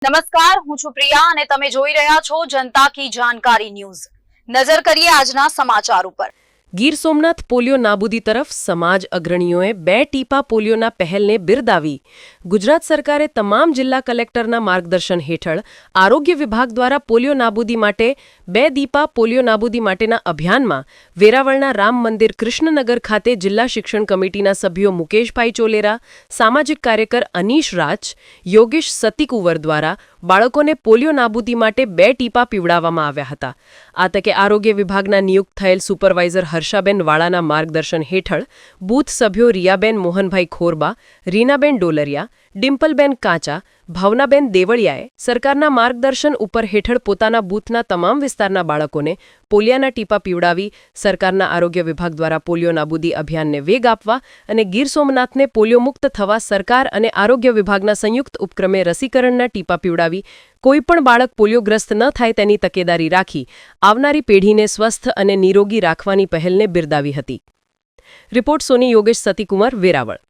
નમસ્કાર, હું છું પ્રિયા અને તમે જોઈ રહ્યા છો જનતા કી જાણકારી ન્યૂઝ। નજર કરીએ આજના સમાચાર ઉપર। ગીર સોમનાથ પોલિયો નાબૂદી તરફ સમાજ અગ્રણીઓએ 2 ટીપા પોલિયોના પહેલને બિરદાવી। ગુજરાત સરકારે તમામ જિલ્લા કલેક્ટરના માર્ગદર્શન હેઠળ આરોગ્ય વિભાગ દ્વારા પોલિયો નાબૂદી માટે 2 દીપા પોલિયો નાબૂદી માટેના અભિયાનમાં વેરાવળના રામ મંદિર કૃષ્ણનગર ખાતે જિલ્લા શિક્ષણ કમિટીના સભ્યો મુકેશભાઈ ચોલેરા, સામાજિક કાર્યકર અનીશ રાજ, યોગેશ સતીકુંવર દ્વારા બાળકોને પોલિયો નાબૂદી માટે 2 ટીપા પીવડાવવામાં આવ્યા હતા। આ તકે આરોગ્ય વિભાગના નિયુક્ત થયેલ સુપરવાઇઝર હર્ષાબેન વાળાના માર્ગદર્શન હેઠળ બૂથ સભ્યો રિયાબેન મોહનભાઈ ખોરબા, રીનાબેન ડોલરિયા, ડિમ્પલબેન કાચા, ભાવનાબેન દેવળિયાએ સરકારના માર્ગદર્શન ઉપર હેઠળ પોતાના બૂથના તમામ વિસ્તારના બાળકોને પોલિયાના ટીપા પીવડાવી સરકારના આરોગ્ય વિભાગ દ્વારા પોલિયો નાબૂદી અભિયાનને વેગ આપવા અને ગીર સોમનાથને પોલિયો મુક્ત થવા સરકાર અને આરોગ્ય વિભાગના સંયુક્ત ઉપક્રમે રસીકરણના ટીપા પીવડાવી કોઈપણ બાળક પોલિયોગ્રસ્ત ન થાય તેની તકેદારી રાખી આવનારી પેઢીને સ્વસ્થ અને નિરોગી રાખવાની પહેલને બિરદાવી હતી। રિપોર્ટ સોની યોગેશ સતીકુમાર, વેરાવળ।